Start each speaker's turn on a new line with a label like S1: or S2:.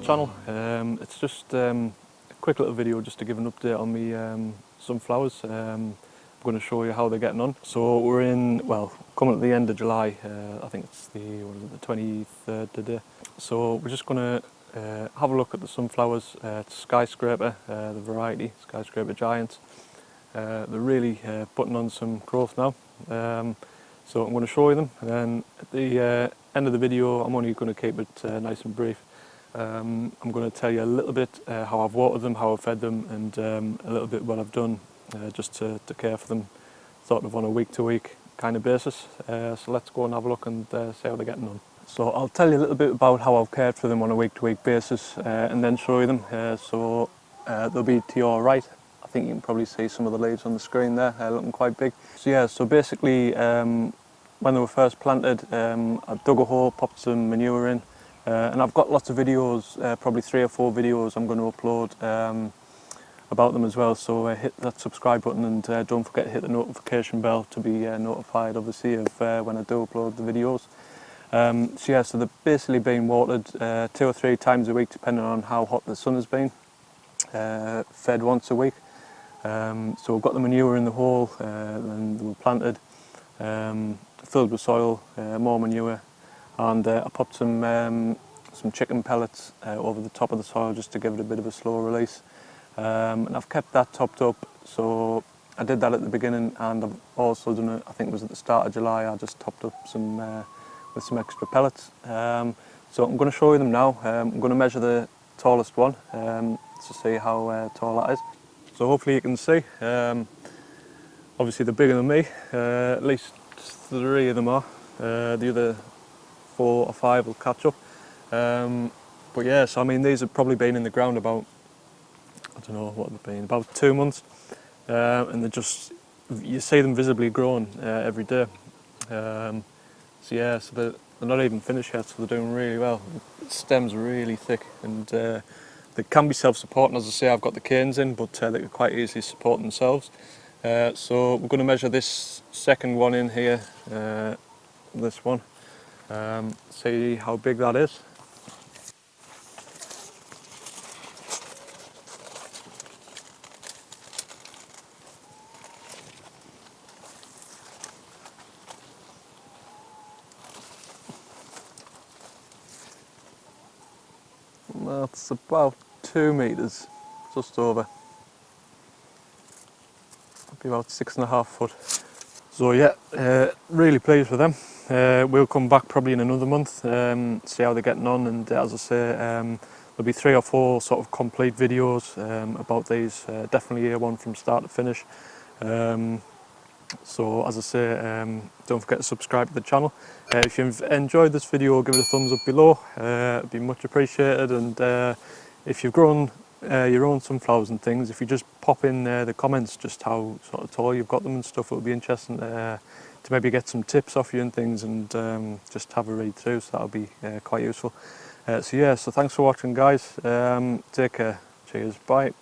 S1: channel. It's just a quick little video just to give an update on me sunflowers. I'm going to show you how they're getting on. So we're in, well, coming at the end of July. I think it's the 23rd today. So we're just going to have a look at the sunflowers. It's Skyscraper, the variety, Skyscraper Giants. They're really putting on some growth now. So I'm going to show you them, and then at the end of the video I'm only going to keep it nice and brief. I'm going to tell you a little bit how I've watered them, how I've fed them, and a little bit what I've done just to care for them sort of on a week to week kind of basis. So let's go and have a look and see how they're getting on. So I'll tell you a little bit about how I've cared for them on a week to week basis and then show you them. So they'll be to your right. I think you can probably see some of the leaves on the screen there, looking quite big. So yeah, so basically when they were first planted, I dug a hole, popped some manure in, and I've got lots of videos, probably 3 or 4 videos I'm going to upload about them as well. So hit that subscribe button and don't forget to hit the notification bell to be notified obviously of when I do upload the videos. So yeah, so they're basically being watered 2 or 3 times a week depending on how hot the sun has been, fed once a week. So we've got the manure in the hole, and they were planted, filled with soil, more manure, and I popped some chicken pellets over the top of the soil just to give it a bit of a slow release. And I've kept that topped up, so I did that at the beginning, and I've also done it, I think it was at the start of July, I just topped up some with some extra pellets. So I'm going to show you them now. I'm going to measure the tallest one to see how tall that is. So hopefully you can see, obviously they're bigger than me, at least 3 of them are, the other 4 or 5 will catch up. But yeah, so I mean these have probably been in the ground about, I don't know what they've been, about 2 months, and they're just, you see them visibly growing every day. So yeah, so they're not even finished yet, so they're doing really well. The stem's really thick, and they can be self-supporting. As I say, I've got the canes in, but they can quite easily support themselves. So we're going to measure this second one in here, this one, see how big that is. That's about 2 meters, just over. Be about 6.5 foot. So yeah, really pleased with them. We'll come back probably in another month, see how they're getting on, and as I say, there'll be 3 or 4 sort of complete videos about these, definitely one from start to finish. So as I say, don't forget to subscribe to the channel. If you've enjoyed this video, give it a thumbs up below, it'd be much appreciated. And if you've grown your own sunflowers and things, if you just pop in the comments just how sort of tall you've got them and stuff, it would be interesting to maybe get some tips off you and things, and just have a read through, so that'll be quite useful. So yeah, so thanks for watching guys, take care, cheers, bye.